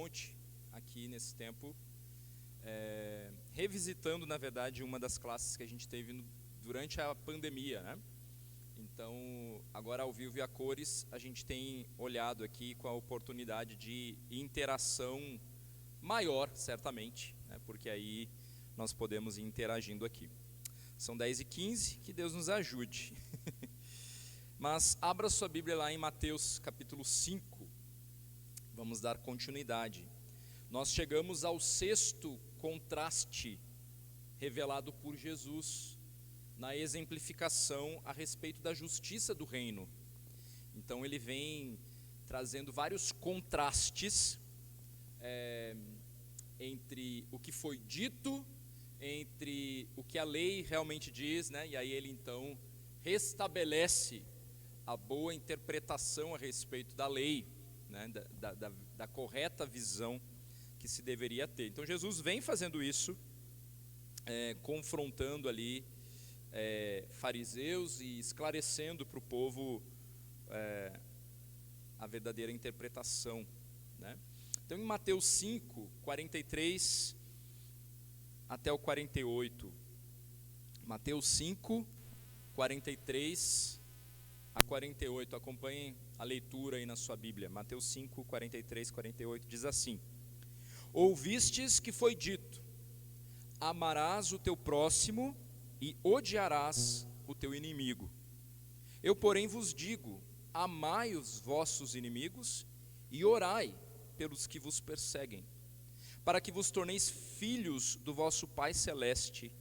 monte aqui nesse tempo, revisitando, na verdade, uma das classes que a gente teve durante a pandemia, né? Então, agora ao vivo e a cores, a gente tem olhado aqui com a oportunidade de interação maior, certamente, né? Porque aí nós podemos ir interagindo aqui. São 10h15, que Deus nos ajude. Mas abra sua Bíblia lá em Mateus capítulo 5, vamos dar continuidade. Nós chegamos ao 6º contraste revelado por Jesus na exemplificação a respeito da justiça do reino. Então ele vem trazendo vários contrastes entre o que foi dito, entre o que a lei realmente diz, né? E aí ele então restabelece a boa interpretação a respeito da lei, né? da correta visão que se deveria ter. Então Jesus vem fazendo isso, confrontando ali fariseus e esclarecendo para o povo a verdadeira interpretação, né? Então em Mateus 5, 43 até o 48, Mateus 5, 43 a 48, acompanhem a leitura aí na sua Bíblia. Mateus 5, 43, 48, diz assim: Ouvistes que foi dito, amarás o teu próximo e odiarás o teu inimigo. Eu, porém, vos digo, amai os vossos inimigos e orai pelos que vos perseguem, para que vos torneis filhos do vosso Pai Celeste,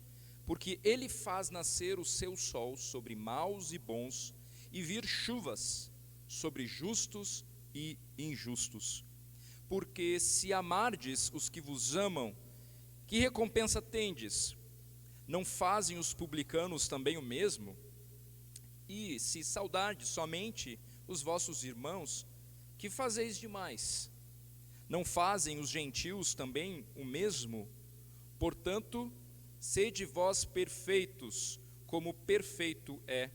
porque Ele faz nascer o seu sol sobre maus e bons, e vir chuvas sobre justos e injustos. Porque se amardes os que vos amam, que recompensa tendes? Não fazem os publicanos também o mesmo? E se saudardes somente os vossos irmãos, que fazeis demais? Não fazem os gentios também o mesmo? Portanto, sede vós perfeitos, como perfeito é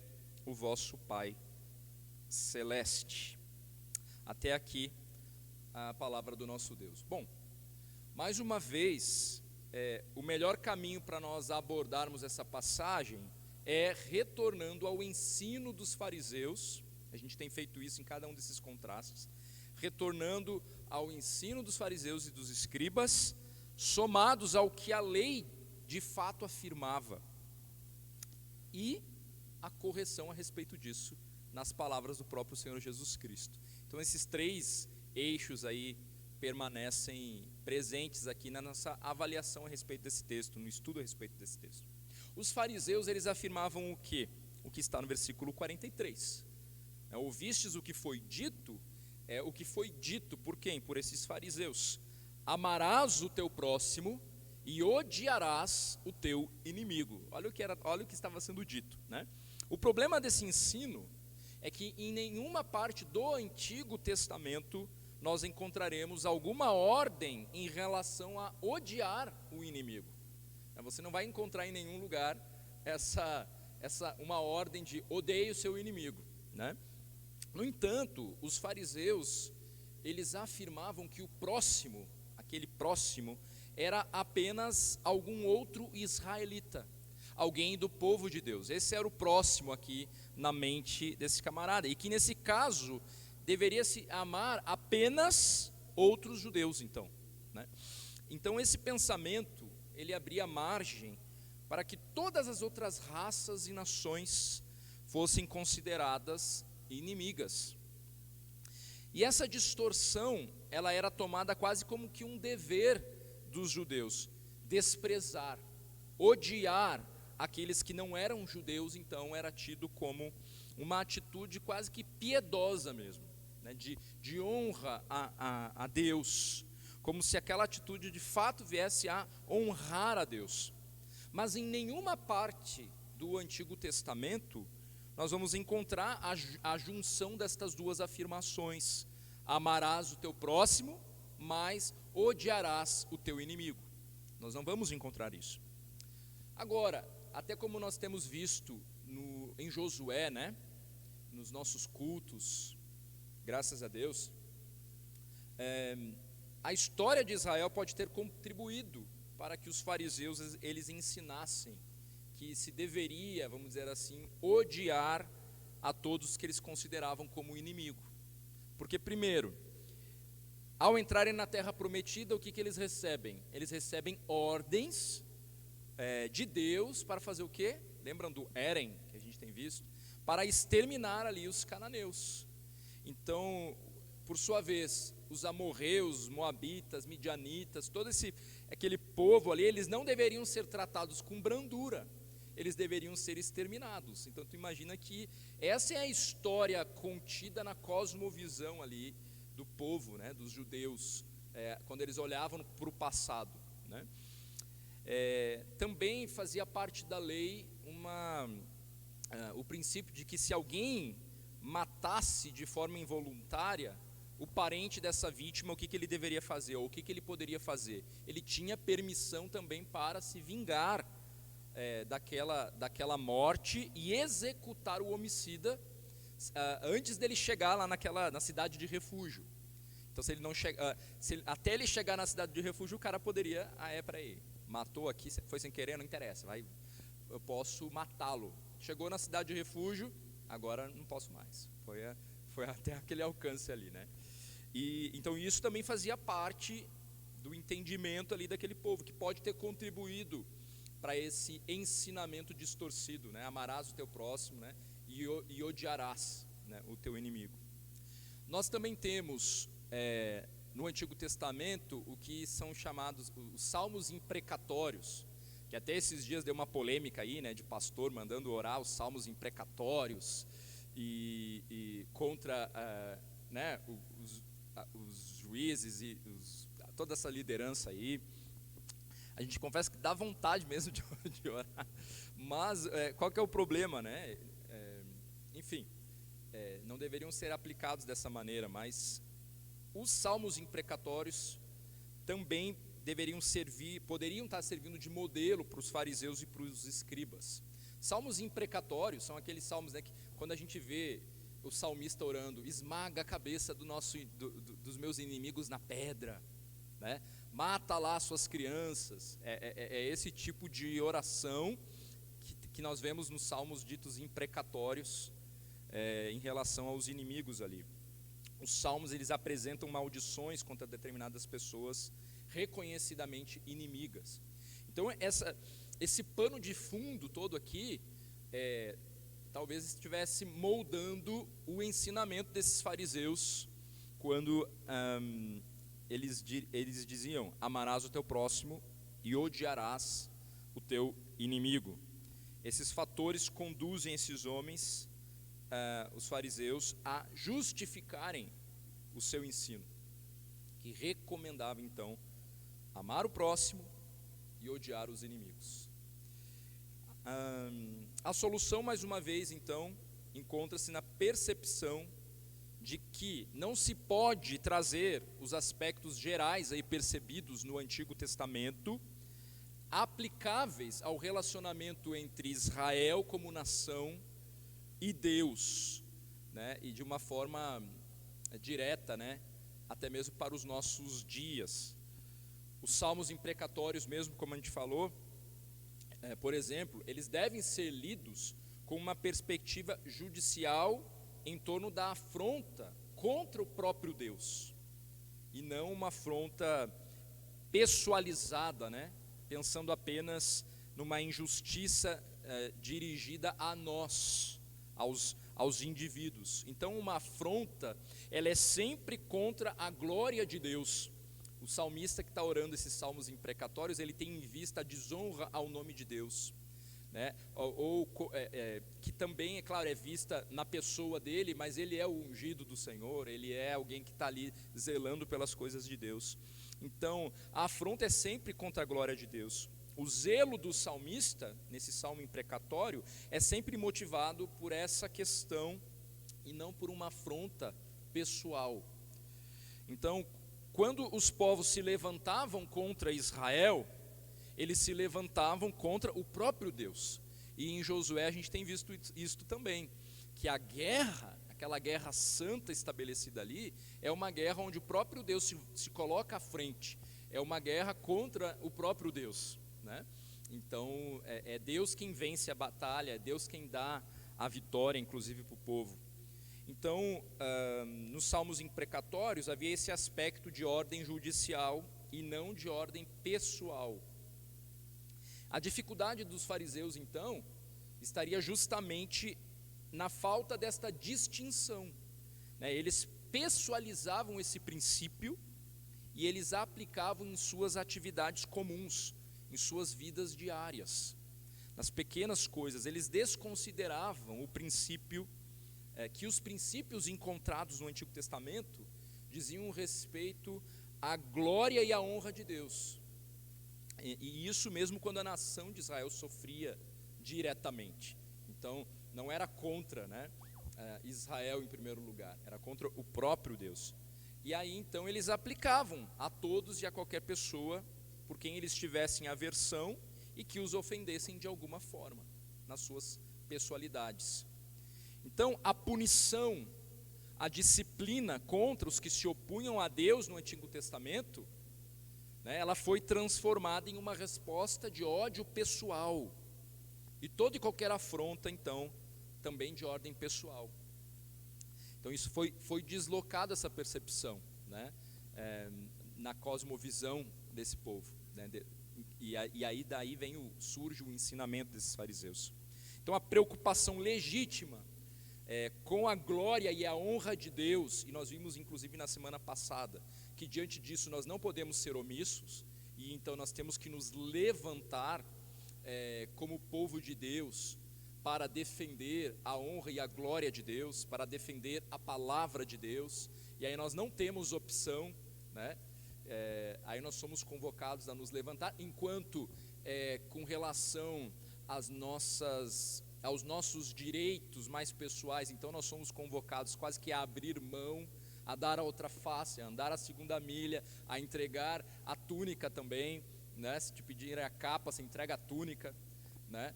o vosso Pai Celeste. Até aqui a palavra do nosso Deus. Bom, mais uma vez, o melhor caminho para nós abordarmos essa passagem é retornando ao ensino dos fariseus. A gente tem feito isso em cada um desses contrastes, retornando ao ensino dos fariseus e dos escribas, somados ao que a lei de fato afirmava, e a correção a respeito disso nas palavras do próprio Senhor Jesus Cristo. Então esses três eixos aí permanecem presentes aqui na nossa avaliação a respeito desse texto, no estudo a respeito desse texto. Os fariseus, eles afirmavam o quê? O que está no versículo 43. Ouvistes o que foi dito? O que foi dito por quem? Por esses fariseus. Amarás o teu próximo e odiarás o teu inimigo. Olha o que estava sendo dito, né? O problema desse ensino é que em nenhuma parte do Antigo Testamento nós encontraremos alguma ordem em relação a odiar o inimigo. Você não vai encontrar em nenhum lugar uma ordem de odeie o seu inimigo, né? No entanto, os fariseus, eles afirmavam que o próximo, aquele próximo, era apenas algum outro israelita, alguém do povo de Deus. Esse era o próximo aqui na mente desse camarada, e que nesse caso deveria se amar apenas outros judeus, então, né? Então esse pensamento, ele abria margem para que todas as outras raças e nações fossem consideradas inimigas. E essa distorção, ela era tomada quase como que um dever dos judeus, desprezar, odiar aqueles que não eram judeus. Então era tido como uma atitude quase que piedosa mesmo, né? de honra a Deus, como se aquela atitude de fato viesse a honrar a Deus. Mas em nenhuma parte do Antigo Testamento nós vamos encontrar a junção destas duas afirmações: amarás o teu próximo, mas odiarás o teu inimigo. Nós não vamos encontrar isso. Agora, até como nós temos visto em Josué, né, nos nossos cultos, graças a Deus, a história de Israel pode ter contribuído para que os fariseus eles ensinassem que se deveria, vamos dizer assim, odiar a todos que eles consideravam como inimigo. Porque primeiro, ao entrarem na terra prometida, o que eles recebem? Eles recebem ordens de Deus para fazer o quê? Lembram do Éden, que a gente tem visto? Para exterminar ali os cananeus. Então, por sua vez, os amorreus, moabitas, midianitas, todo aquele povo ali, eles não deveriam ser tratados com brandura, eles deveriam ser exterminados. Então tu imagina que essa é a história contida na cosmovisão ali do povo, né, dos judeus, quando eles olhavam para o passado, né? Também fazia parte da lei o princípio de que se alguém matasse de forma involuntária o parente dessa vítima, o que ele deveria fazer, ou o que ele poderia fazer? Ele tinha permissão também para se vingar daquela morte e executar o homicida antes dele chegar lá na cidade de refúgio. Então, se ele não até ele chegar na cidade de refúgio, o cara poderia, peraí, matou aqui, foi sem querer, não interessa, eu posso matá-lo. Chegou na cidade de refúgio, agora não posso mais. Foi até aquele alcance ali, né? E então isso também fazia parte do entendimento ali daquele povo, que pode ter contribuído para esse ensinamento distorcido, né? Amarás o teu próximo, né? E odiarás, né, o teu inimigo. Nós também temos no Antigo Testamento o que são chamados os salmos imprecatórios, que até esses dias deu uma polêmica aí, né, de pastor mandando orar os salmos imprecatórios e contra né, os juízes e toda essa liderança aí. A gente confessa que dá vontade mesmo de orar, mas qual que é o problema, né? Enfim, não deveriam ser aplicados dessa maneira, mas os salmos imprecatórios também poderiam estar servindo de modelo para os fariseus e para os escribas. Salmos imprecatórios são aqueles salmos, né, que quando a gente vê o salmista orando, esmaga a cabeça dos meus inimigos na pedra, né? Mata lá suas crianças, esse tipo de oração que nós vemos nos salmos ditos imprecatórios em relação aos inimigos ali. Os salmos, eles apresentam maldições contra determinadas pessoas reconhecidamente inimigas. Então esse pano de fundo todo aqui talvez estivesse moldando o ensinamento desses fariseus quando eles diziam: amarás o teu próximo e odiarás o teu inimigo. Esses fatores conduzem esses homens, os fariseus, a justificarem o seu ensino, que recomendava então amar o próximo e odiar os inimigos. A solução, mais uma vez, então, encontra-se na percepção de que não se pode trazer os aspectos gerais aí percebidos no Antigo Testamento aplicáveis ao relacionamento entre Israel como nação e Deus, né? E de uma forma direta, né? Até mesmo para os nossos dias. Os salmos imprecatórios mesmo, como a gente falou, por exemplo, eles devem ser lidos com uma perspectiva judicial em torno da afronta contra o próprio Deus, e não uma afronta pessoalizada, né? Pensando apenas numa injustiça dirigida a nós, aos indivíduos. Então uma afronta, ela é sempre contra a glória de Deus. O salmista que está orando esses salmos imprecatórios, ele tem em vista a desonra ao nome de Deus, né? Que também, é claro, é vista na pessoa dele, mas ele é o ungido do Senhor, ele é alguém que está ali zelando pelas coisas de Deus. Então a afronta é sempre contra a glória de Deus. O zelo do salmista, nesse salmo imprecatório, é sempre motivado por essa questão e não por uma afronta pessoal. Então, quando os povos se levantavam contra Israel, eles se levantavam contra o próprio Deus. E em Josué a gente tem visto isso também, que a guerra aquela guerra santa estabelecida ali, é uma guerra onde o próprio Deus se coloca à frente, é uma guerra contra o próprio Deus, né? Então, é Deus quem vence a batalha, é Deus quem dá a vitória, inclusive, para o povo. Então, nos salmos imprecatórios, havia esse aspecto de ordem judicial e não de ordem pessoal. A dificuldade dos fariseus, então, estaria justamente na falta desta distinção, né? Eles pessoalizavam esse princípio e eles aplicavam em suas atividades comuns, em suas vidas diárias, nas pequenas coisas. Eles desconsideravam o princípio, que os princípios encontrados no Antigo Testamento diziam respeito à glória e à honra de Deus, e isso mesmo quando a nação de Israel sofria diretamente. Então, não era contra, né, Israel em primeiro lugar, era contra o próprio Deus. E aí então eles aplicavam a todos e a qualquer pessoa por quem eles tivessem aversão e que os ofendessem de alguma forma, nas suas pessoalidades. Então, a punição, a disciplina contra os que se opunham a Deus no Antigo Testamento, né, ela foi transformada em uma resposta de ódio pessoal. E toda e qualquer afronta, então, também de ordem pessoal. Então, isso foi deslocado, essa percepção, né, na cosmovisão desse povo, né, e aí daí surge o ensinamento desses fariseus. Então, a preocupação legítima com a glória e a honra de Deus, e nós vimos inclusive na semana passada, que diante disso nós não podemos ser omissos, e então nós temos que nos levantar como povo de Deus, para defender a honra e a glória de Deus, para defender a palavra de Deus. E aí nós não temos opção, né? Aí nós somos convocados a nos levantar, enquanto com relação aos nossos direitos mais pessoais, então nós somos convocados quase que a abrir mão, a dar a outra face, a andar a segunda milha, a entregar a túnica também, né? Se te pedirem a capa, você entrega a túnica, né?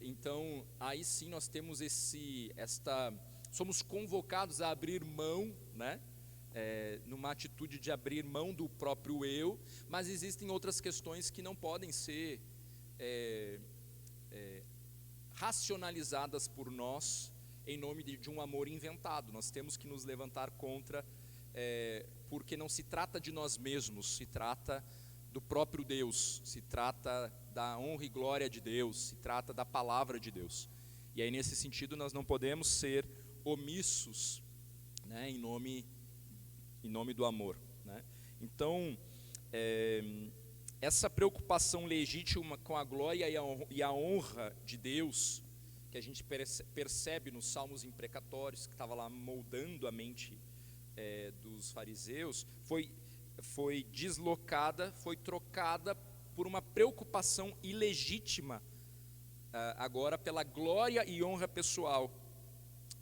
Então, aí sim nós temos somos convocados a abrir mão, né? Numa atitude de abrir mão do próprio eu, mas existem outras questões que não podem ser racionalizadas por nós em nome de um amor inventado. Nós temos que nos levantar contra, porque não se trata de nós mesmos, se trata do próprio Deus, se trata da honra e glória de Deus, se trata da palavra de Deus. E aí nesse sentido nós não podemos ser omissos, né, em nome do amor, né? Então, essa preocupação legítima com a glória e a honra de Deus, que a gente percebe nos salmos imprecatórios, que estava lá moldando a mente dos fariseus, foi deslocada, foi trocada por uma preocupação ilegítima, agora pela glória e honra pessoal,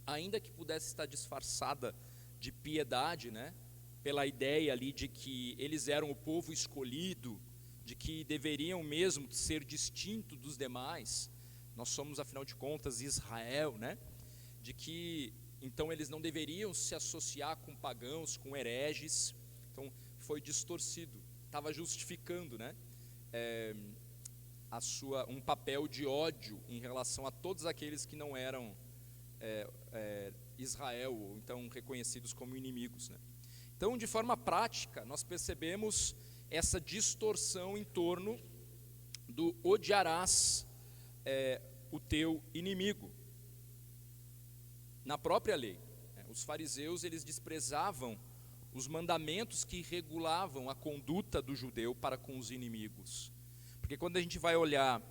ainda que pudesse estar disfarçada de piedade, né, pela ideia ali de que eles eram o povo escolhido, de que deveriam mesmo ser distintos dos demais. Nós somos, afinal de contas, Israel, né, de que então eles não deveriam se associar com pagãos, com hereges. Então foi distorcido, estava justificando, né, um papel de ódio em relação a todos aqueles que não eram Israel, ou então reconhecidos como inimigos, né. Então, de forma prática, nós percebemos essa distorção em torno do odiarás o teu inimigo. Na própria lei, os fariseus, eles desprezavam os mandamentos que regulavam a conduta do judeu para com os inimigos. Porque quando a gente vai olhar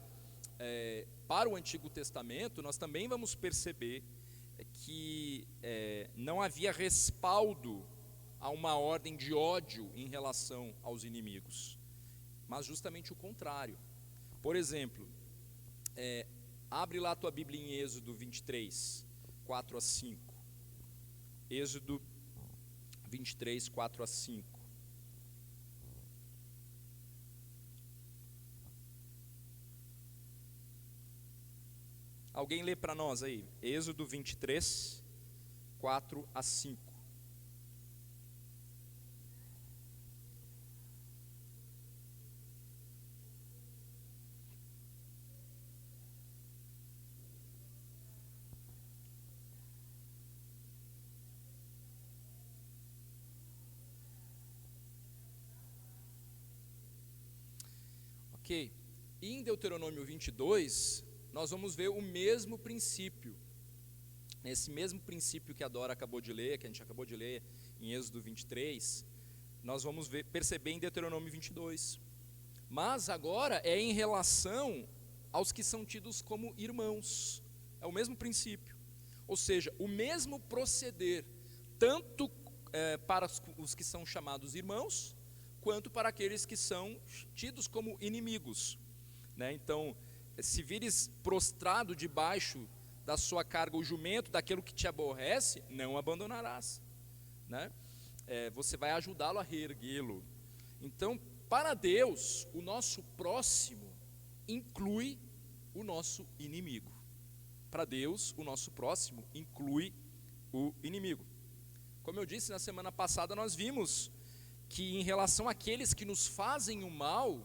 para o Antigo Testamento, nós também vamos perceber que não havia respaldo a uma ordem de ódio em relação aos inimigos, mas justamente o contrário. Por exemplo, abre lá a tua Bíblia em Êxodo 23, 4 a 5. Êxodo 23, 4 a 5. Alguém lê para nós aí, Êxodo 23, 4 a 5. Ok, e em Deuteronômio 22, nós vamos ver o mesmo princípio. Esse mesmo princípio que a Dora acabou de ler, que a gente acabou de ler em Êxodo 23, nós vamos perceber em Deuteronômio 22. Mas agora é em relação aos que são tidos como irmãos. É o mesmo princípio. Ou seja, o mesmo proceder, tanto para os que são chamados irmãos, quanto para aqueles que são tidos como inimigos, né? Então, se vires prostrado debaixo da sua carga o jumento, daquilo que te aborrece, não abandonarás, né? Você vai ajudá-lo a reerguê-lo. Então, para Deus, o nosso próximo inclui o nosso inimigo. Para Deus, o nosso próximo inclui o inimigo. Como eu disse na semana passada, nós vimos que em relação àqueles que nos fazem o mal,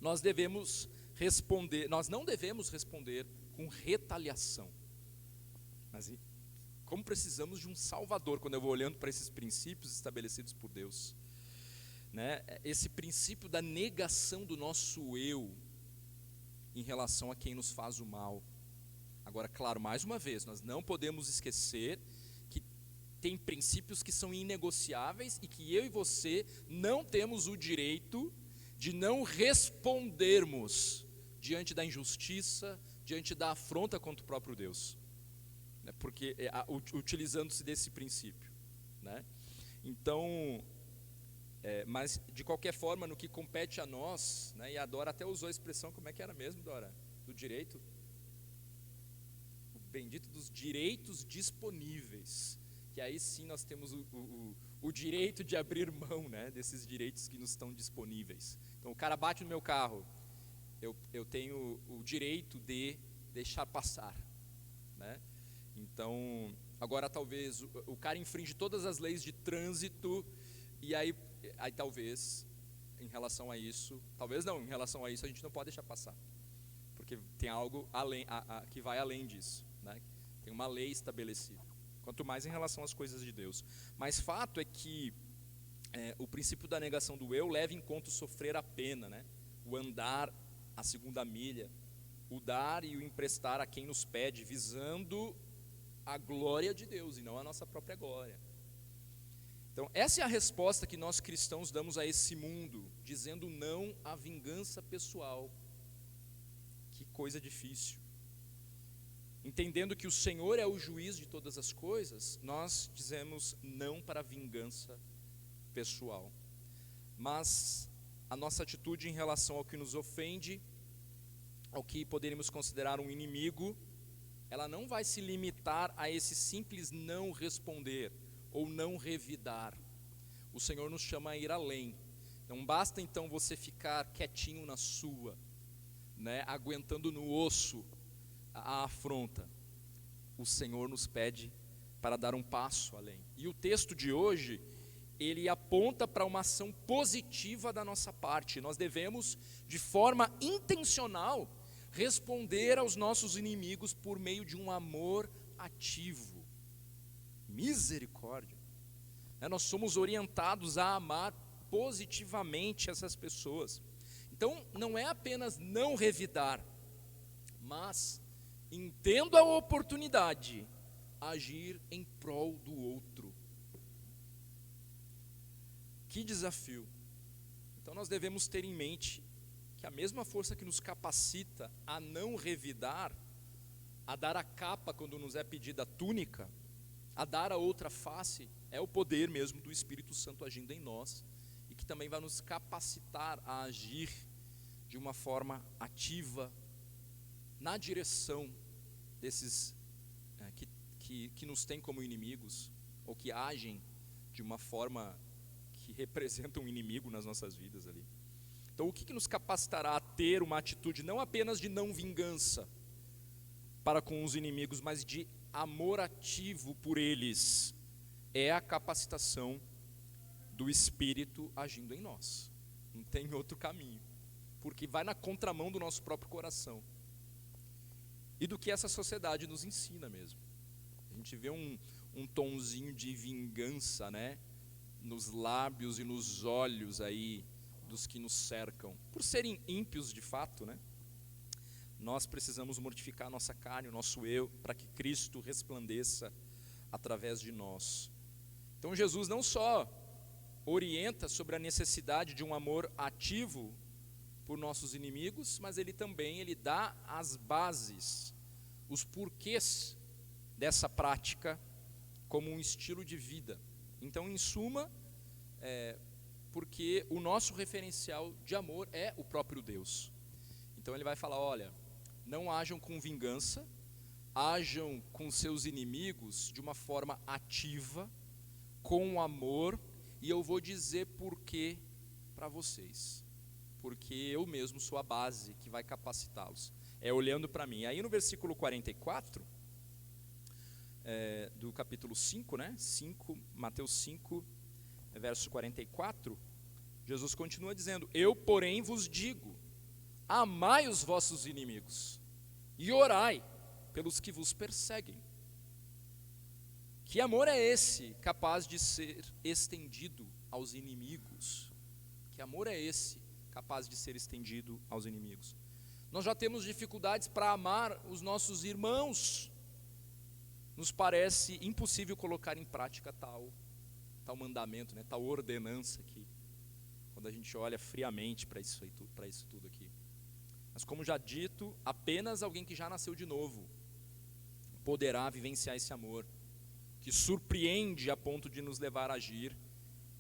nós não devemos responder com retaliação. Mas como precisamos de um Salvador, quando eu vou olhando para esses princípios estabelecidos por Deus, né? Esse princípio da negação do nosso eu em relação a quem nos faz o mal. Agora, claro, mais uma vez, nós não podemos esquecer que tem princípios que são inegociáveis e que eu e você não temos o direito de não respondermos diante da injustiça, diante da afronta contra o próprio Deus, né? Porque utilizando-se desse princípio, né? Então, mas de qualquer forma, no que compete a nós, né? E a Dora até usou a expressão, como é que era mesmo, Dora? Do direito, o bendito dos direitos disponíveis. Que aí sim nós temos o direito de abrir mão, né, desses direitos que nos estão disponíveis. Então o cara bate no meu carro, eu tenho o direito de deixar passar, né? Então, agora talvez o cara infringe todas as leis de trânsito, e aí talvez, em relação a isso, em relação a isso a gente não pode deixar passar, porque tem algo além, que vai além disso, né? Tem uma lei estabelecida. Quanto mais em relação às coisas de Deus. Mas fato é que o princípio da negação do eu leva em conta o sofrer a pena, né? O andar a segunda milha, o dar e o emprestar a quem nos pede, visando a glória de Deus e não a nossa própria glória. Então, essa é a resposta que nós cristãos damos a esse mundo, dizendo não à vingança pessoal. Que coisa difícil. Entendendo que o Senhor é o juiz de todas as coisas, nós dizemos não para a vingança pessoal. Mas a nossa atitude em relação ao que nos ofende, ao que poderíamos considerar um inimigo, ela não vai se limitar a esse simples não responder ou não revidar. O Senhor nos chama a ir além. Não basta então você ficar quietinho na sua, né, aguentando no osso a afronta. O Senhor nos pede para dar um passo além. E o texto de hoje, ele aponta para uma ação positiva da nossa parte. Nós devemos, de forma intencional, responder aos nossos inimigos por meio de um amor ativo. Misericórdia. Nós somos orientados a amar positivamente essas pessoas. Então, não é apenas não revidar, mas, entendo a oportunidade, agir em prol do outro. Que desafio. Então nós devemos ter em mente que a mesma força que nos capacita a não revidar, a dar a capa quando nos é pedida a túnica, a dar a outra face, é o poder mesmo do Espírito Santo agindo em nós, e que também vai nos capacitar a agir de uma forma ativa, na direção desses que nos têm como inimigos, ou que agem de uma forma que representa um inimigo nas nossas vidas ali. Então o que nos capacitará a ter uma atitude não apenas de não vingança para com os inimigos, mas de amor ativo por eles é a capacitação do Espírito agindo em nós. Não tem outro caminho, porque vai na contramão do nosso próprio coração e do que essa sociedade nos ensina mesmo. A gente vê um tonzinho de vingança, né, nos lábios e nos olhos aí dos que nos cercam, por serem ímpios de fato, né? Nós precisamos mortificar a nossa carne, o nosso eu, para que Cristo resplandeça através de nós. Então Jesus não só orienta sobre a necessidade de um amor ativo por nossos inimigos, mas ele também dá as bases, os porquês dessa prática como um estilo de vida. Então, em suma, porque o nosso referencial de amor é o próprio Deus. Então ele vai falar, olha, não ajam com vingança, ajam com seus inimigos de uma forma ativa, com amor, e eu vou dizer por quê para vocês. Porque eu mesmo sou a base que vai capacitá-los. É olhando para mim. Aí no versículo 44, do capítulo 5, né? Mateus 5, verso 44, Jesus continua dizendo, eu, porém, vos digo, amai os vossos inimigos e orai pelos que vos perseguem. Que amor é esse capaz de ser estendido aos inimigos? Que amor é esse capaz de ser estendido aos inimigos? Nós já temos dificuldades para amar os nossos irmãos. Nos parece impossível colocar em prática tal mandamento, né, tal ordenança aqui, quando a gente olha friamente para isso tudo aqui. Mas como já dito, apenas alguém que já nasceu de novo poderá vivenciar esse amor, que surpreende a ponto de nos levar a agir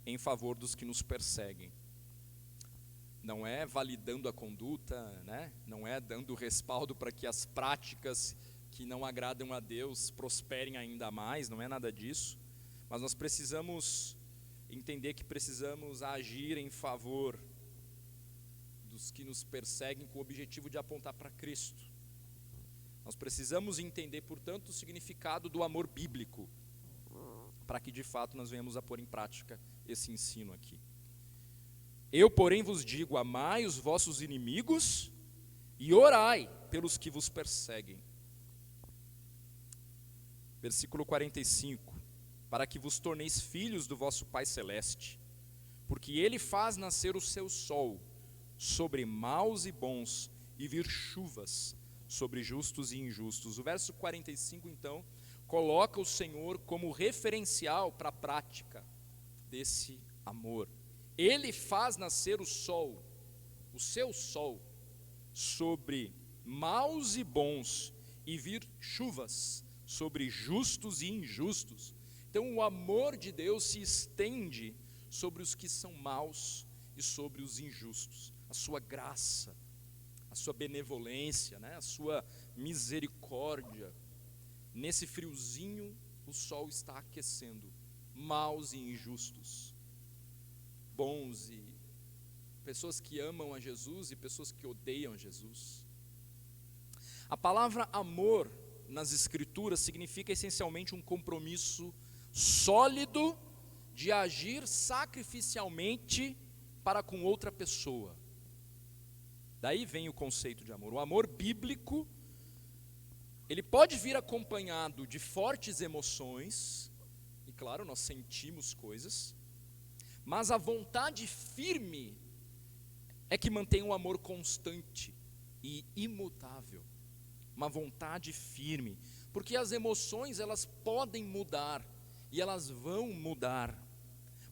em favor dos que nos perseguem. Não é validando a conduta, né? Não é dando respaldo para que as práticas que não agradam a Deus prosperem ainda mais, não é nada disso. Mas nós precisamos entender que precisamos agir em favor dos que nos perseguem com o objetivo de apontar para Cristo. Nós precisamos entender, portanto, o significado do amor bíblico, para que de fato nós venhamos a pôr em prática esse ensino aqui. Eu, porém, vos digo, amai os vossos inimigos e orai pelos que vos perseguem. Versículo 45, para que vos torneis filhos do vosso Pai Celeste, porque Ele faz nascer o seu sol sobre maus e bons, e vir chuvas sobre justos e injustos. O verso 45, então, coloca o Senhor como referencial para a prática desse amor. Ele faz nascer o sol, o seu sol, sobre maus e bons, e vir chuvas sobre justos e injustos. Então o amor de Deus se estende sobre os que são maus e sobre os injustos. A sua graça, a sua benevolência, né? A sua misericórdia. Nesse friozinho o sol está aquecendo maus e injustos, bons e pessoas que amam a Jesus e pessoas que odeiam Jesus. A palavra amor nas Escrituras significa essencialmente um compromisso sólido de agir sacrificialmente para com outra pessoa. Daí vem o conceito de amor. O amor bíblico, ele pode vir acompanhado de fortes emoções, e claro, nós sentimos coisas, mas a vontade firme é que mantém um amor constante e imutável. Uma vontade firme, porque as emoções elas podem mudar e elas vão mudar,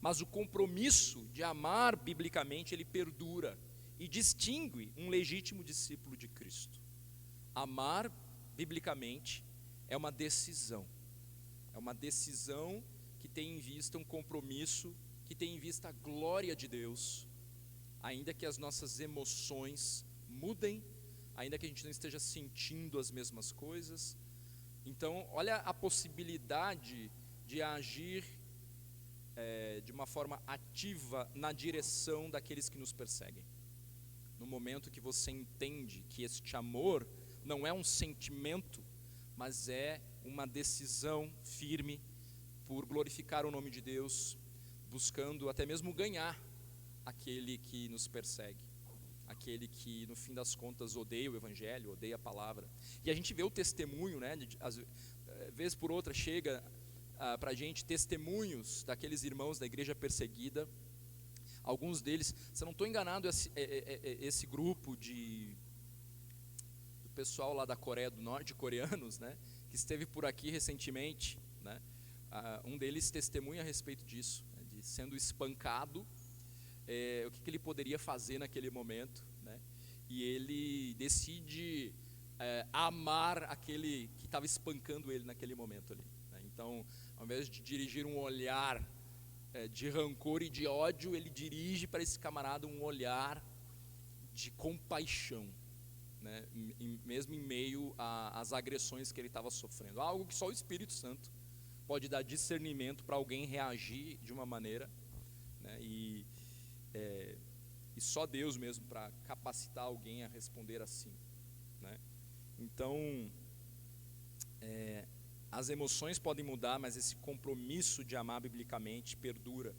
mas o compromisso de amar biblicamente ele perdura e distingue um legítimo discípulo de Cristo. Amar biblicamente é uma decisão que tem em vista um compromisso, que tem em vista a glória de Deus, ainda que as nossas emoções mudem, ainda que a gente não esteja sentindo as mesmas coisas. Então, olha a possibilidade de agir de uma forma ativa na direção daqueles que nos perseguem. No momento que você entende que este amor não é um sentimento, mas é uma decisão firme por glorificar o nome de Deus, buscando até mesmo ganhar aquele que nos persegue, aquele que no fim das contas odeia o evangelho, odeia a palavra. E a gente vê o testemunho, né, às vezes por outra chega para a gente testemunhos daqueles irmãos da igreja perseguida. Alguns deles, se eu não estou enganado, esse grupo do pessoal lá da Coreia do Norte, coreanos, né, que esteve por aqui recentemente, né, um deles testemunha a respeito disso, né, de sendo espancado, o que ele poderia fazer naquele momento, né, e ele decide amar aquele que estava espancando ele naquele momento ali, né. Então, ao invés de dirigir um olhar de rancor e de ódio, ele dirige para esse camarada um olhar de compaixão, né, mesmo em meio às agressões que ele estava sofrendo. Algo que só o Espírito Santo pode dar discernimento para alguém reagir de uma maneira, né, e só Deus mesmo para capacitar alguém a responder assim, né. Então, as emoções podem mudar, mas esse compromisso de amar biblicamente perdura.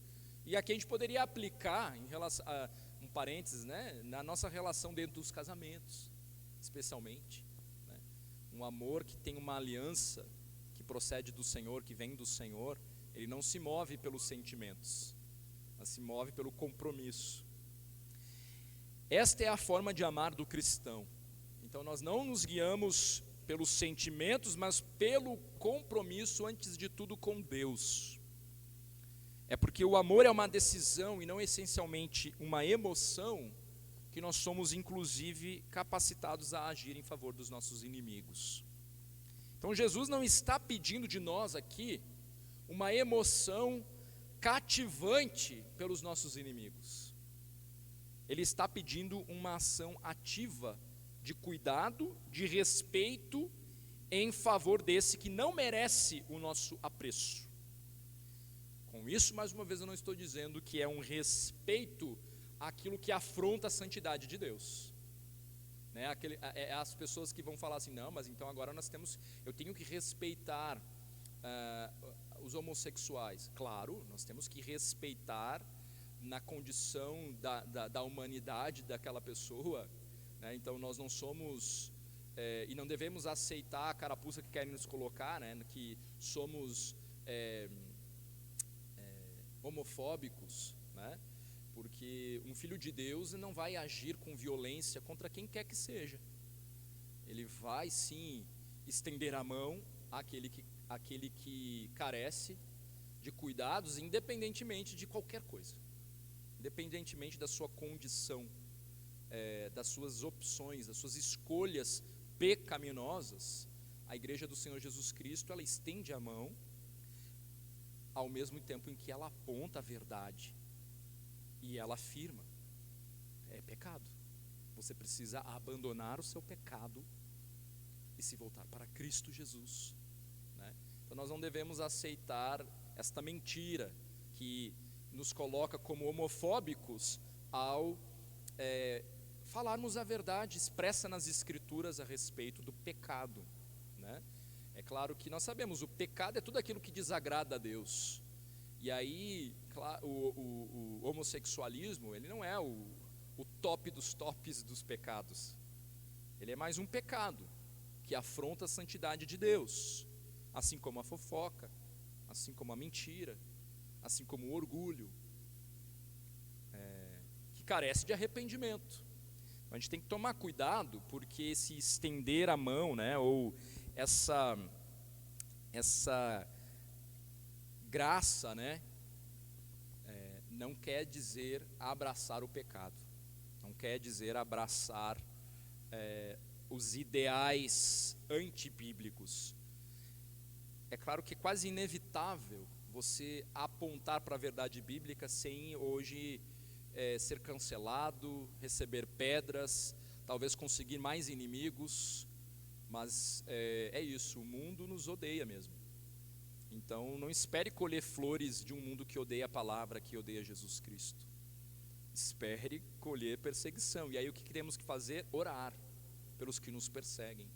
E aqui a gente poderia aplicar, em relação a um parênteses, né, na nossa relação dentro dos casamentos, especialmente, né, um amor que tem uma aliança que procede do Senhor, que vem do Senhor, ele não se move pelos sentimentos, mas se move pelo compromisso. Esta é a forma de amar do cristão. Então nós não nos guiamos pelos sentimentos, mas pelo compromisso, antes de tudo, com Deus. É porque o amor é uma decisão e não essencialmente uma emoção, que nós somos inclusive capacitados a agir em favor dos nossos inimigos. Então Jesus não está pedindo de nós aqui uma emoção cativante pelos nossos inimigos. Ele está pedindo uma ação ativa de cuidado, de respeito em favor desse que não merece o nosso apreço. Com isso, mais uma vez, eu não estou dizendo que é um respeito àquilo que afronta a santidade de Deus, né? As pessoas que vão falar assim, não, mas então agora eu tenho que respeitar os homossexuais. Claro, nós temos que respeitar na condição da humanidade daquela pessoa, né? Então nós não somos e não devemos aceitar a carapuça que querem nos colocar, né, que somos homofóbicos, né? Porque um filho de Deus não vai agir com violência contra quem quer que seja. Ele vai sim estender a mão àquele que carece de cuidados, independentemente de qualquer coisa, independentemente da sua condição, das suas opções, das suas escolhas pecaminosas. A igreja do Senhor Jesus Cristo, ela estende a mão, ao mesmo tempo em que ela aponta a verdade, e ela afirma, é pecado, você precisa abandonar o seu pecado e se voltar para Cristo Jesus, né? Então nós não devemos aceitar esta mentira que nos coloca como homofóbicos ao falarmos a verdade expressa nas Escrituras a respeito do pecado, né? É claro que nós sabemos, o pecado é tudo aquilo que desagrada a Deus. E aí, claro, o homossexualismo, ele não é o top dos tops dos pecados. Ele é mais um pecado que afronta a santidade de Deus, assim como a fofoca, assim como a mentira, assim como o orgulho, que carece de arrependimento. A gente tem que tomar cuidado, porque esse estender a mão, né, ou essa graça, né, não quer dizer abraçar o pecado, não quer dizer abraçar os ideais antibíblicos. É claro que é quase inevitável você apontar para a verdade bíblica sem hoje ser cancelado, receber pedras, talvez conseguir mais inimigos, mas é isso, o mundo nos odeia mesmo. Então não espere colher flores de um mundo que odeia a palavra, que odeia Jesus Cristo. Espere colher perseguição. E aí o que temos que fazer? Orar pelos que nos perseguem,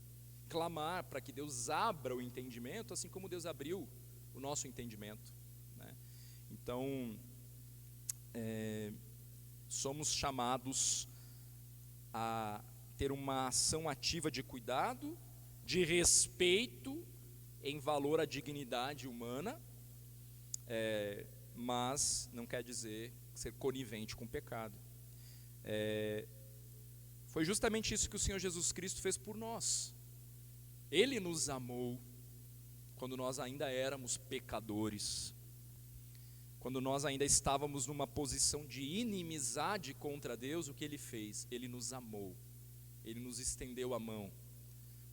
clamar para que Deus abra o entendimento, assim como Deus abriu o nosso entendimento, né? Então, somos chamados a ter uma ação ativa de cuidado, de respeito em valor à dignidade humana, mas não quer dizer ser conivente com o pecado. Foi justamente isso que o Senhor Jesus Cristo fez por nós. Ele nos amou quando nós ainda éramos pecadores, quando nós ainda estávamos numa posição de inimizade contra Deus. O que Ele fez? Ele nos amou, Ele nos estendeu a mão.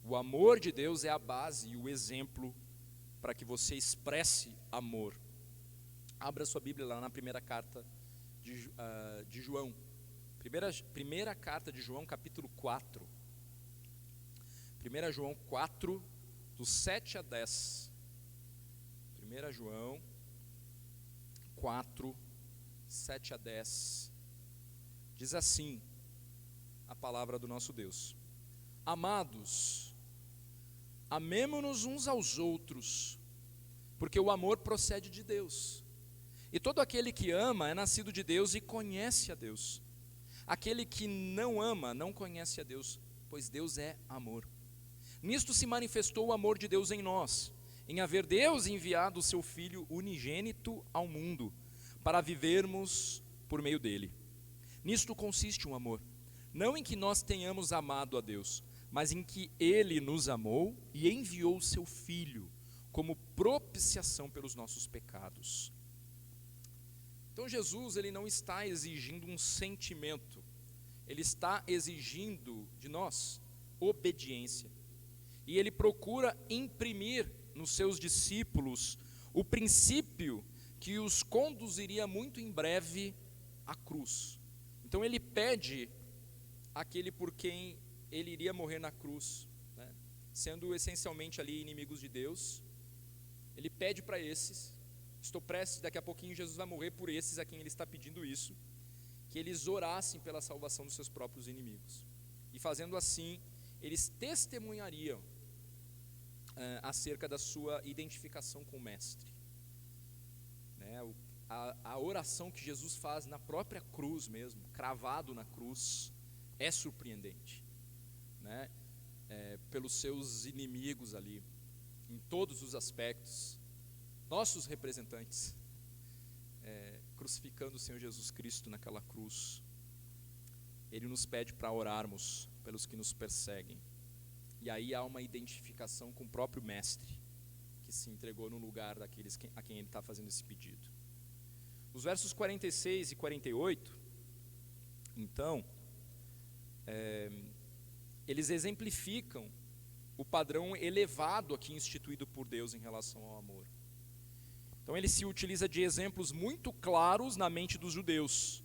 O amor de Deus é a base e o exemplo para que você expresse amor. Abra sua Bíblia lá na primeira carta de João. Primeira carta de João, capítulo 4. 1 João 4, do 7 a 10. 1 João 4, 7 a 10. Diz assim a palavra do nosso Deus: Amados, amemo-nos uns aos outros, porque o amor procede de Deus. E todo aquele que ama é nascido de Deus e conhece a Deus. Aquele que não ama não conhece a Deus, pois Deus é amor. Nisto se manifestou o amor de Deus em nós, em haver Deus enviado o seu Filho unigênito ao mundo, para vivermos por meio dele. Nisto consiste o amor, não em que nós tenhamos amado a Deus, mas em que Ele nos amou e enviou o seu Filho como propiciação pelos nossos pecados. Então Jesus, Ele não está exigindo um sentimento, Ele está exigindo de nós obediência. E Ele procura imprimir nos seus discípulos o princípio que os conduziria muito em breve à cruz. Então Ele pede aquele por quem Ele iria morrer na cruz, né? Sendo essencialmente ali inimigos de Deus, Ele pede para esses, estou prestes, daqui a pouquinho Jesus vai morrer por esses a quem Ele está pedindo isso, que eles orassem pela salvação dos seus próprios inimigos. E fazendo assim, eles testemunhariam acerca da sua identificação com o Mestre, né? A oração que Jesus faz na própria cruz mesmo, cravado na cruz, é surpreendente, né? Pelos seus inimigos ali, em todos os aspectos, nossos representantes, crucificando o Senhor Jesus Cristo naquela cruz. Ele nos pede para orarmos pelos que nos perseguem. E aí há uma identificação com o próprio Mestre, que se entregou no lugar daqueles a quem Ele está fazendo esse pedido. Os versos 46 e 48, então, eles exemplificam o padrão elevado aqui instituído por Deus em relação ao amor. Então ele se utiliza de exemplos muito claros na mente dos judeus.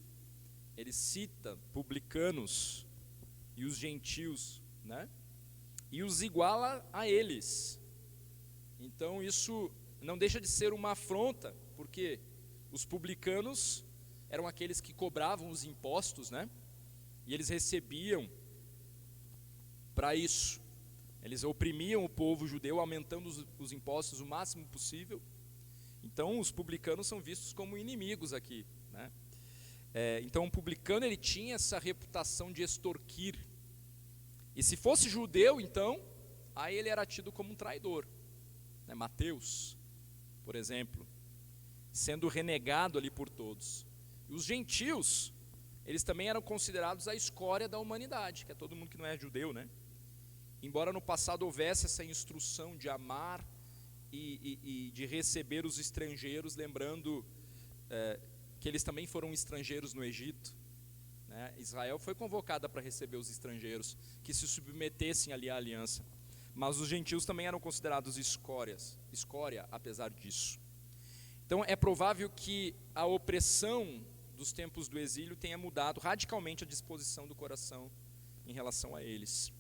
Ele cita publicanos e os gentios, né? E os iguala a eles. Então isso não deixa de ser uma afronta, porque os publicanos eram aqueles que cobravam os impostos, né? E eles recebiam para isso. Eles oprimiam o povo judeu, aumentando os impostos o máximo possível. Então os publicanos são vistos como inimigos aqui, né? Então o publicano, ele tinha essa reputação de extorquir. E se fosse judeu, então, aí ele era tido como um traidor, né? Mateus, por exemplo, sendo renegado ali por todos. E os gentios, eles também eram considerados a escória da humanidade, que é todo mundo que não é judeu, né? Embora no passado houvesse essa instrução de amar e de receber os estrangeiros, lembrando que eles também foram estrangeiros no Egito, né? Israel foi convocada para receber os estrangeiros que se submetessem ali à aliança, mas os gentios também eram considerados escória apesar disso. Então é provável que a opressão dos tempos do exílio tenha mudado radicalmente a disposição do coração em relação a eles.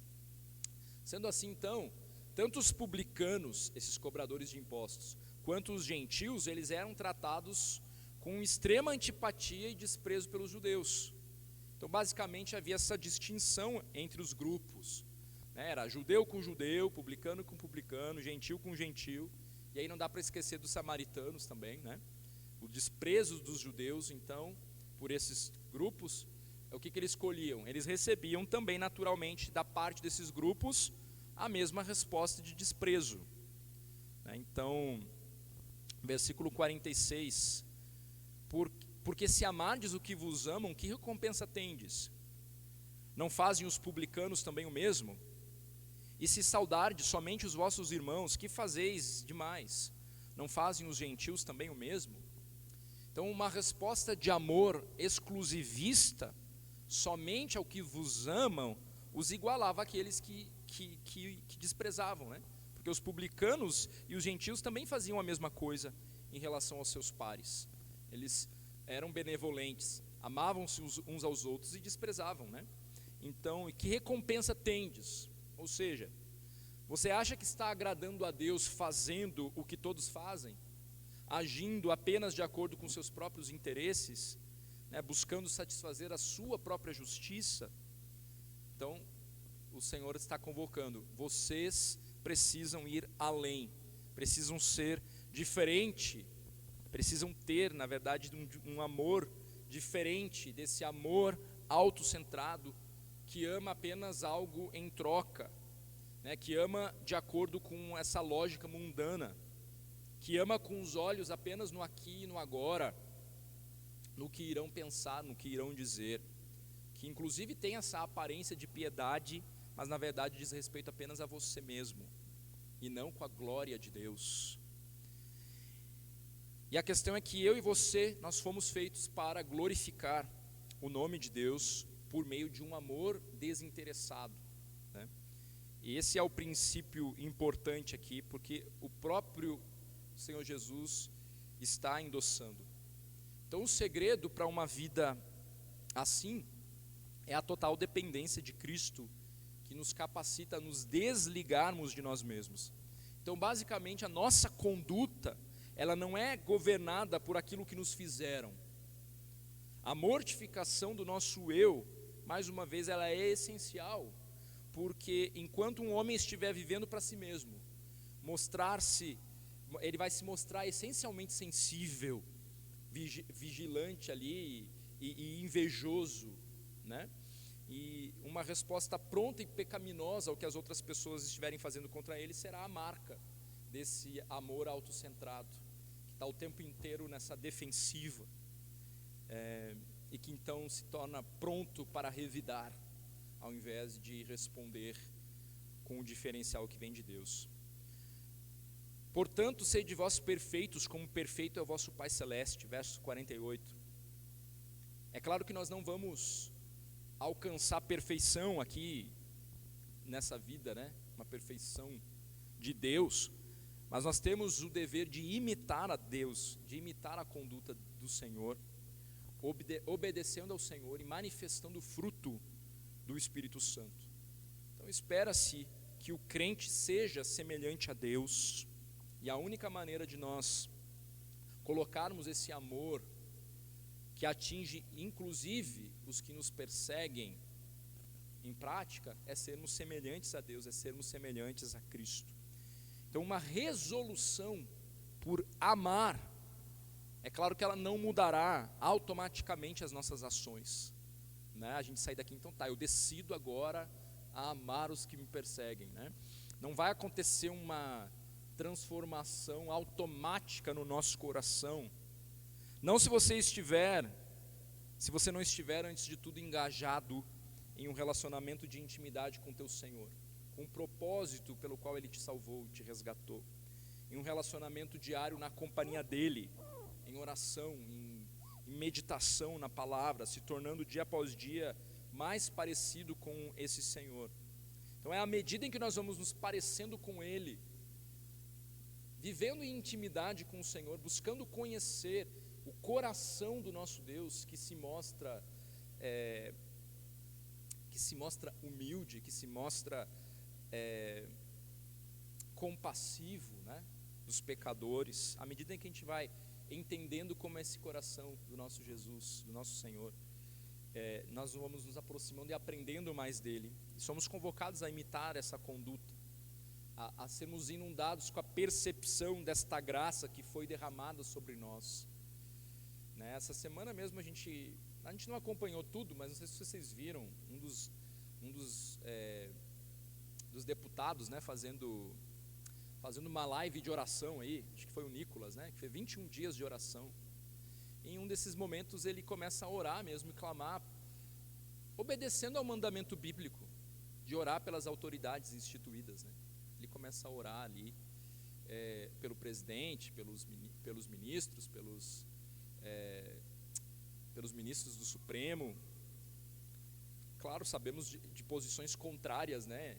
Sendo assim, então, tanto os publicanos, esses cobradores de impostos, quanto os gentios, eles eram tratados com extrema antipatia e desprezo pelos judeus. Então, basicamente, havia essa distinção entre os grupos. né? Era judeu com judeu, publicano com publicano, gentil com gentil. E aí não dá para esquecer dos samaritanos também, né? O desprezo dos judeus, então, por esses grupos, o que eles escolhiam? Eles recebiam também naturalmente da parte desses grupos a mesma resposta de desprezo, né? Então, versículo 46, porque se amardes o que vos amam, que recompensa tendes? Não fazem os publicanos também o mesmo? E se saudardes somente os vossos irmãos, que fazeis demais? Não fazem os gentios também o mesmo? Então, uma resposta de amor exclusivista, somente ao que vos amam, os igualava àqueles que desprezavam, né? Porque os publicanos e os gentios também faziam a mesma coisa em relação aos seus pares. Eles eram benevolentes, amavam-se uns aos outros e desprezavam, né? Então, que recompensa tendes? Ou seja, você acha que está agradando a Deus fazendo o que todos fazem? Agindo apenas de acordo com seus próprios interesses, né, buscando satisfazer a sua própria justiça? Então, o Senhor está convocando, vocês precisam ir além, precisam ser diferente, precisam ter, na verdade, um amor diferente desse amor autocentrado, que ama apenas algo em troca, né, que ama de acordo com essa lógica mundana, que ama com os olhos apenas no aqui e no agora, no que irão pensar, no que irão dizer, que inclusive tem essa aparência de piedade, mas na verdade diz respeito apenas a você mesmo, e não com a glória de Deus. E a questão é que eu e você, nós fomos feitos para glorificar o nome de Deus por meio de um amor desinteressado, né? E esse é o princípio importante aqui, porque o próprio Senhor Jesus está endossando. Então, o segredo para uma vida assim é a total dependência de Cristo, que nos capacita a nos desligarmos de nós mesmos. Então, basicamente, a nossa conduta, ela não é governada por aquilo que nos fizeram. A mortificação do nosso eu, mais uma vez, ela é essencial, porque enquanto um homem estiver vivendo para si mesmo, ele vai se mostrar essencialmente sensível, vigilante ali e invejoso, né? E uma resposta pronta e pecaminosa ao que as outras pessoas estiverem fazendo contra ele será a marca desse amor autocentrado, que está o tempo inteiro nessa defensiva, e que então se torna pronto para revidar, ao invés de responder com o diferencial que vem de Deus. Portanto, sede vós perfeitos, como perfeito é o vosso Pai Celeste, verso 48. É claro que nós não vamos alcançar perfeição aqui nessa vida, né? Uma perfeição de Deus, mas nós temos o dever de imitar a Deus, de imitar a conduta do Senhor, obedecendo ao Senhor e manifestando o fruto do Espírito Santo. Então espera-se que o crente seja semelhante a Deus, e a única maneira de nós colocarmos esse amor que atinge inclusive os que nos perseguem em prática é sermos semelhantes a Deus, é sermos semelhantes a Cristo. Então, uma resolução por amar, é claro que ela não mudará automaticamente as nossas ações, né? A gente sai daqui, então eu decido agora a amar os que me perseguem, né? Não vai acontecer uma transformação automática no nosso coração, não se você não estiver antes de tudo engajado em um relacionamento de intimidade com teu Senhor, com um propósito pelo qual Ele te salvou, te resgatou, em um relacionamento diário na companhia dEle, em oração, em meditação na palavra, se tornando dia após dia mais parecido com esse Senhor. Então é à medida em que nós vamos nos parecendo com Ele, vivendo em intimidade com o Senhor, buscando conhecer o coração do nosso Deus, que se mostra humilde, que se mostra compassivo, né, dos pecadores, à medida em que a gente vai entendendo como é esse coração do nosso Jesus, do nosso Senhor, nós vamos nos aproximando e aprendendo mais dele. E somos convocados a imitar essa conduta, a sermos inundados com a percepção desta graça que foi derramada sobre nós. Né? Essa semana mesmo a gente não acompanhou tudo, mas não sei se vocês viram, um dos deputados, né, fazendo uma live de oração aí, acho que foi o Nicolas, né, que fez 21 dias de oração. Em um desses momentos ele começa a orar mesmo e clamar, obedecendo ao mandamento bíblico de orar pelas autoridades instituídas, né? Ele começa a orar ali pelo presidente, pelos ministros, pelos ministros do Supremo. Claro, sabemos de posições contrárias, né,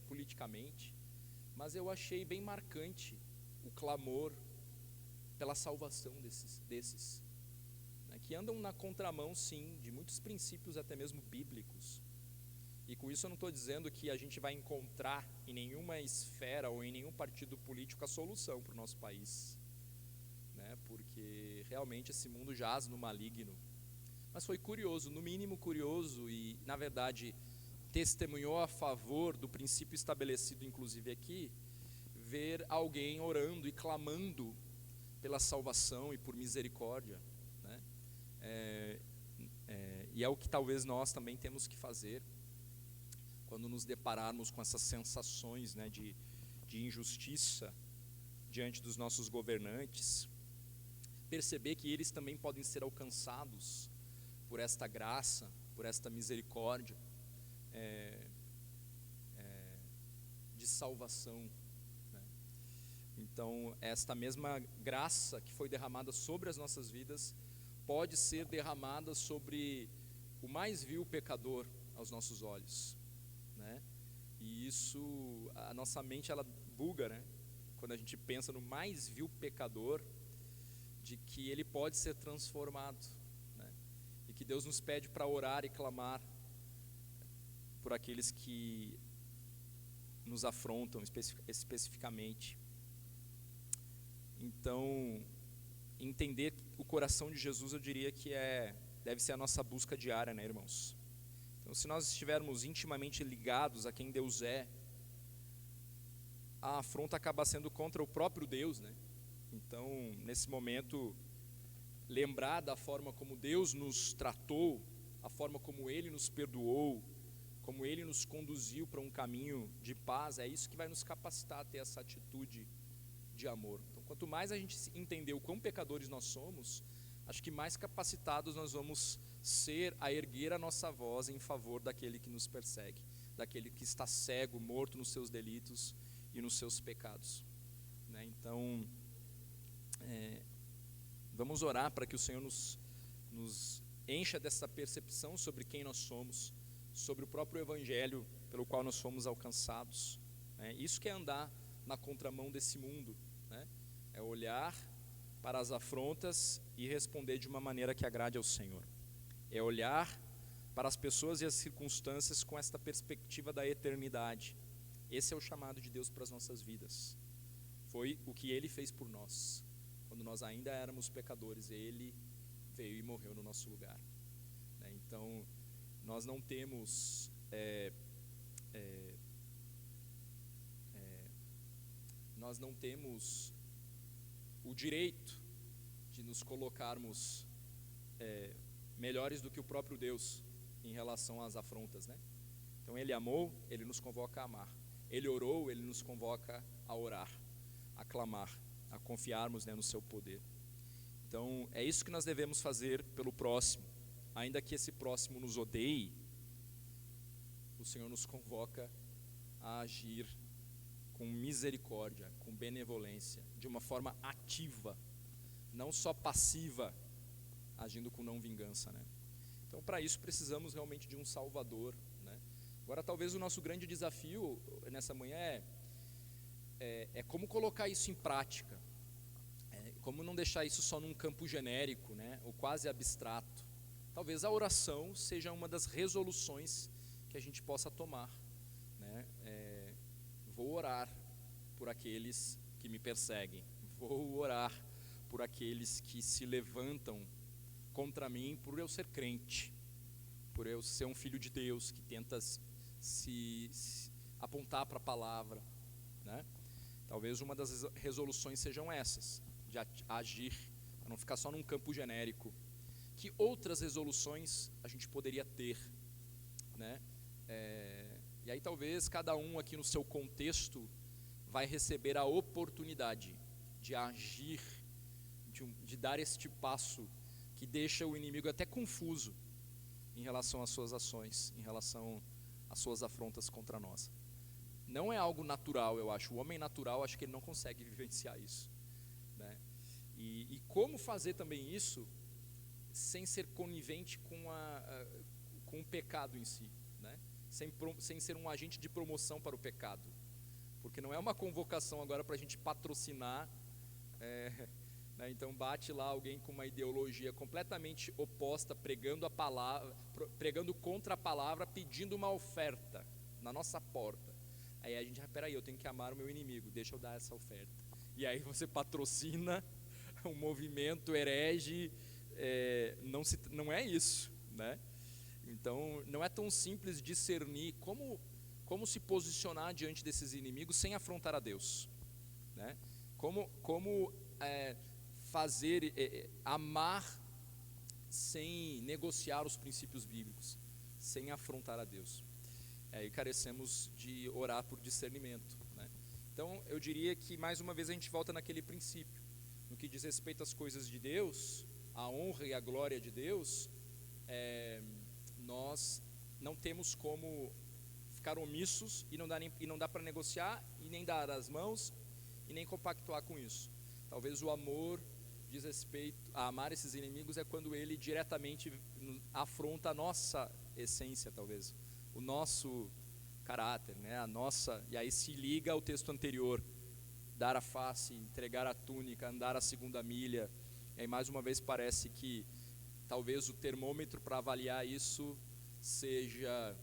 politicamente, mas eu achei bem marcante o clamor pela salvação desses, né, que andam na contramão, sim, de muitos princípios até mesmo bíblicos. E com isso eu não estou dizendo que a gente vai encontrar em nenhuma esfera ou em nenhum partido político a solução para o nosso país, né, porque realmente esse mundo jaz no maligno. Mas foi curioso, no mínimo curioso, e na verdade testemunhou a favor do princípio estabelecido inclusive aqui, ver alguém orando e clamando pela salvação e por misericórdia, né? E é o que talvez nós também temos que fazer quando nos depararmos com essas sensações, né, de injustiça diante dos nossos governantes, perceber que eles também podem ser alcançados por esta graça, por esta misericórdia de salvação, né? Então, esta mesma graça que foi derramada sobre as nossas vidas pode ser derramada sobre o mais vil pecador aos nossos olhos, né? E isso, a nossa mente ela buga, né? Quando a gente pensa no mais vil pecador, de que ele pode ser transformado, né? E que Deus nos pede para orar e clamar por aqueles que nos afrontam especificamente. Então, entender o coração de Jesus, eu diria que deve ser a nossa busca diária, né, irmãos? Então, se nós estivermos intimamente ligados a quem Deus é, a afronta acaba sendo contra o próprio Deus, né? Então, nesse momento, lembrar da forma como Deus nos tratou, a forma como Ele nos perdoou, como Ele nos conduziu para um caminho de paz, é isso que vai nos capacitar a ter essa atitude de amor. Então, quanto mais a gente entender o quão pecadores nós somos, acho que mais capacitados nós vamos ser a erguer a nossa voz em favor daquele que nos persegue, daquele que está cego, morto nos seus delitos e nos seus pecados, né? Então, vamos orar para que o Senhor nos encha dessa percepção sobre quem nós somos, sobre o próprio Evangelho pelo qual nós fomos alcançados, né? Isso que é andar na contramão desse mundo, né? É olhar para as afrontas e responder de uma maneira que agrade ao Senhor. É olhar para as pessoas e as circunstâncias com esta perspectiva da eternidade. Esse é o chamado de Deus para as nossas vidas. Foi o que Ele fez por nós. Quando nós ainda éramos pecadores, Ele veio e morreu no nosso lugar, né? Então, nós não temos o direito de nos colocarmos melhores do que o próprio Deus em relação às afrontas, né? Então, Ele amou, Ele nos convoca a amar. Ele orou, Ele nos convoca a orar, a clamar, a confiarmos, né, no seu poder. Então, é isso que nós devemos fazer pelo próximo. Ainda que esse próximo nos odeie, o Senhor nos convoca a agir com misericórdia, com benevolência, de uma forma ativa, não só passiva, agindo com não vingança, né? Então, para isso precisamos realmente de um Salvador, né? Agora, talvez o nosso grande desafio nessa manhã é como colocar isso em prática, como não deixar isso só num campo genérico, né, ou quase abstrato. Talvez a oração seja uma das resoluções que a gente possa tomar, né? Vou orar por aqueles que me perseguem, vou orar por aqueles que se levantam contra mim por eu ser crente, por eu ser um filho de Deus que tenta se apontar para a palavra, né? Talvez uma das resoluções sejam essas, de agir, para não ficar só num campo genérico. Que outras resoluções a gente poderia ter, né? E aí talvez cada um aqui no seu contexto vai receber a oportunidade de agir, de dar este passo que deixa o inimigo até confuso em relação às suas ações, em relação às suas afrontas contra nós. Não é algo natural, eu acho. O homem natural, acho que ele não consegue vivenciar isso, né? E como fazer também isso sem ser conivente com o pecado em si, né? Sem ser um agente de promoção para o pecado, porque não é uma convocação agora para a gente patrocinar, né? Então bate lá alguém com uma ideologia completamente oposta, pregando a palavra, pregando contra a palavra, pedindo uma oferta na nossa porta. Aí a gente, peraí, eu tenho que amar o meu inimigo, deixa eu dar essa oferta. E aí você patrocina um movimento herege, não é isso, né? Então não é tão simples discernir como se posicionar diante desses inimigos sem afrontar a Deus, né? Como fazer, amar sem negociar os princípios bíblicos, sem afrontar a Deus. Aí carecemos de orar por discernimento, né? Então eu diria que mais uma vez a gente volta naquele princípio, no que diz respeito às coisas de Deus, a honra e a glória de Deus, nós não temos como ficar omissos e não dá para negociar e nem dar as mãos e nem compactuar com isso. Talvez o amor diz respeito a amar esses inimigos é quando ele diretamente afronta a nossa essência, talvez, o nosso caráter, né? E aí se liga ao texto anterior, dar a face, entregar a túnica, andar a segunda milha. E aí mais uma vez parece que talvez o termômetro para avaliar isso seja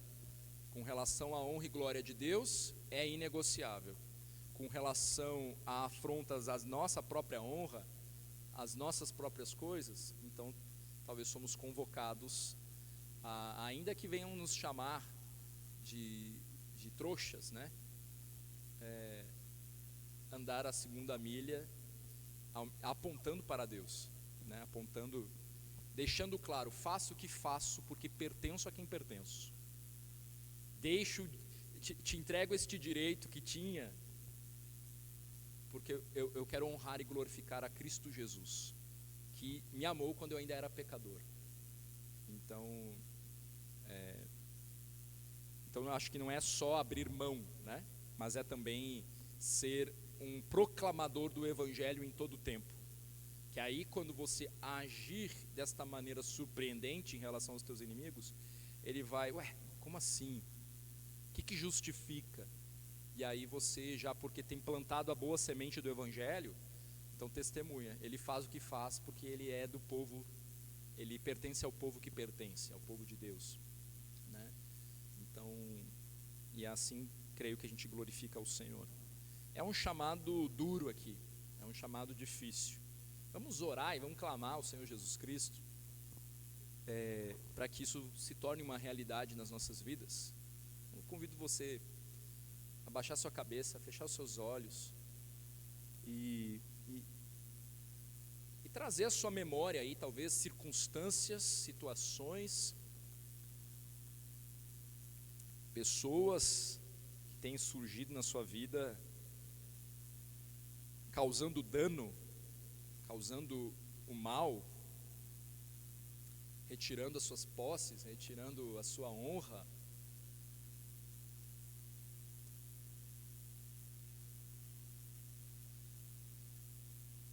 com relação à honra e glória de Deus, é inegociável. Com relação a afrontas à nossa própria honra, às nossas próprias coisas, então talvez somos convocados ainda que venham nos chamar de trouxas, né? Andar a segunda milha apontando para Deus, né? Deixando claro, faço o que faço porque pertenço a quem pertenço. Te entrego este direito que tinha, porque eu quero honrar e glorificar a Cristo Jesus, que me amou quando eu ainda era pecador. Então eu acho que não é só abrir mão, né? Mas é também ser um proclamador do Evangelho em todo o tempo. Que aí quando você agir desta maneira surpreendente em relação aos teus inimigos, ele vai, como assim? O que justifica? E aí você já, porque tem plantado a boa semente do Evangelho, então testemunha, ele faz o que faz porque ele é do povo, ele pertence ao povo que pertence, ao povo de Deus, né? Então, e assim creio que a gente glorifica o Senhor. É um chamado duro aqui, é um chamado difícil. Vamos orar e vamos clamar ao Senhor Jesus Cristo, para que isso se torne uma realidade nas nossas vidas. Eu convido você a baixar sua cabeça, a fechar os seus olhos e trazer à sua memória aí talvez circunstâncias, situações, pessoas que têm surgido na sua vida causando dano, causando o mal, retirando as suas posses, retirando a sua honra.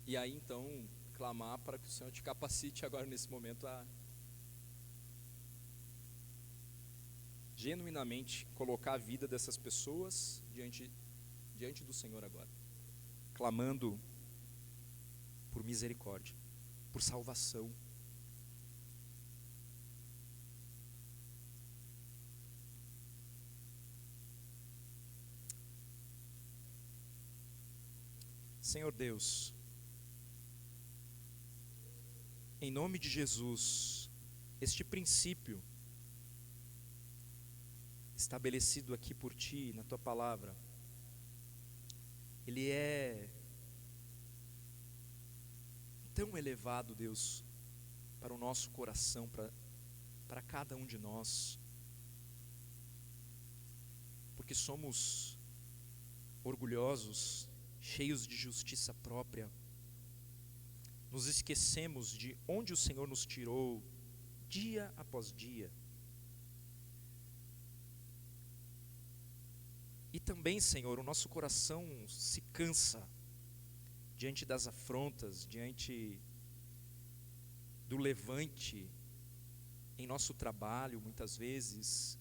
E aí então clamar para que o Senhor te capacite agora nesse momento a genuinamente colocar a vida dessas pessoas diante do Senhor agora, clamando por misericórdia, por salvação. Senhor Deus, em nome de Jesus, este princípio estabelecido aqui por Ti, na Tua palavra, ele é tão elevado, Deus, para o nosso coração, para cada um de nós, porque somos orgulhosos, cheios de justiça própria, nos esquecemos de onde o Senhor nos tirou, dia após dia. E também, Senhor, o nosso coração se cansa diante das afrontas, diante do levante em nosso trabalho, muitas vezes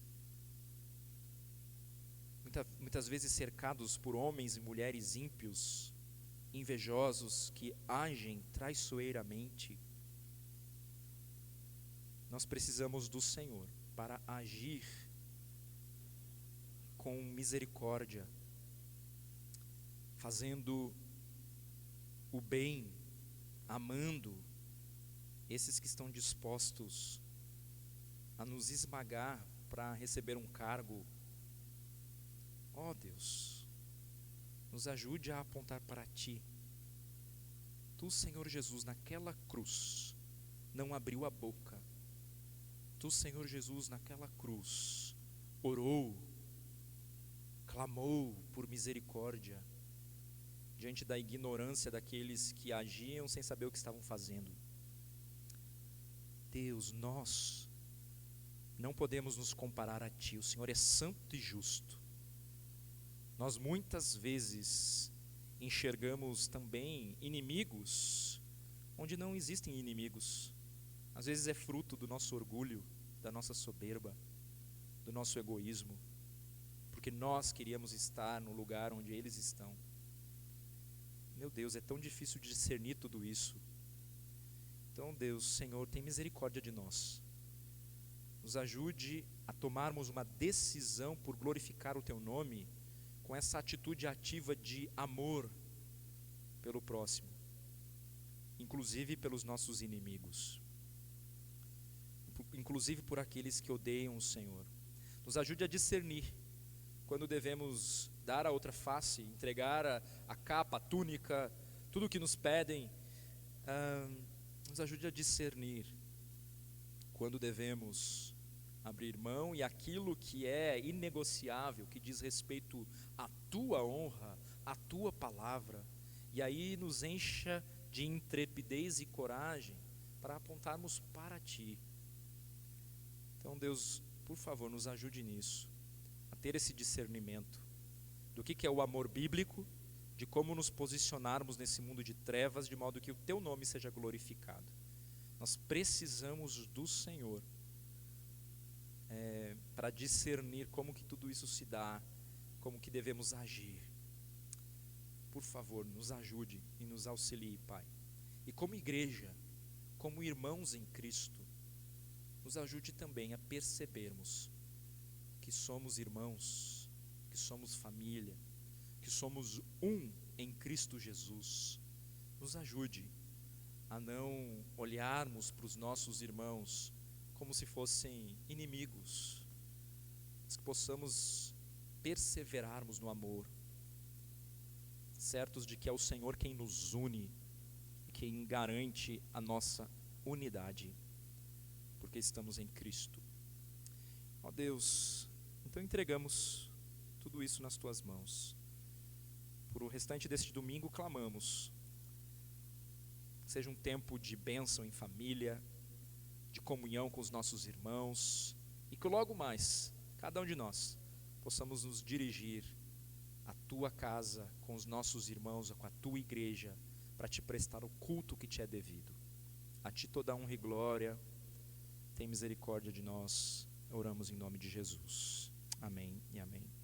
cercados por homens e mulheres ímpios, invejosos, que agem traiçoeiramente. Nós precisamos do Senhor para agir com misericórdia, fazendo o bem, amando esses que estão dispostos a nos esmagar para receber um cargo. Ó Deus, nos ajude a apontar para Ti. Tu, Senhor Jesus, naquela cruz, não abriu a boca. Tu, Senhor Jesus, naquela cruz, orou, clamou por misericórdia, diante da ignorância daqueles que agiam sem saber o que estavam fazendo. Deus, nós não podemos nos comparar a Ti. O Senhor é santo e justo. Nós muitas vezes enxergamos também inimigos onde não existem inimigos. Às vezes é fruto do nosso orgulho, da nossa soberba, do nosso egoísmo, porque nós queríamos estar no lugar onde eles estão. Meu Deus, é tão difícil discernir tudo isso. Então, Deus, Senhor, tem misericórdia de nós. Nos ajude a tomarmos uma decisão por glorificar o Teu nome, com essa atitude ativa de amor pelo próximo, inclusive pelos nossos inimigos, inclusive por aqueles que odeiam o Senhor. Nos ajude a discernir quando devemos dar a outra face, entregar a capa, a túnica, tudo o que nos pedem. Nos ajude a discernir quando devemos abrir mão e aquilo que é inegociável, que diz respeito à Tua honra, à Tua palavra, e aí nos encha de intrepidez e coragem para apontarmos para Ti. Então, Deus, por favor, nos ajude nisso, a ter esse discernimento do que é o amor bíblico, de como nos posicionarmos nesse mundo de trevas, de modo que o Teu nome seja glorificado. Nós precisamos do Senhor para discernir como que tudo isso se dá, como que devemos agir. Por favor, nos ajude e nos auxilie, Pai. E como igreja, como irmãos em Cristo, nos ajude também a percebermos que somos irmãos, que somos família, que somos um em Cristo Jesus. Nos ajude a não olharmos para os nossos irmãos como se fossem inimigos, mas que possamos perseverarmos no amor, certos de que é o Senhor quem nos une e quem garante a nossa unidade, porque estamos em Cristo. Ó Deus, então entregamos tudo isso nas Tuas mãos. Por o restante deste domingo clamamos, que seja um tempo de bênção em família, de comunhão com os nossos irmãos, e que logo mais, cada um de nós, possamos nos dirigir à Tua casa, com os nossos irmãos, com a Tua igreja, para Te prestar o culto que Te é devido. A Ti toda a honra e glória, tem misericórdia de nós, oramos em nome de Jesus. Amém e amém.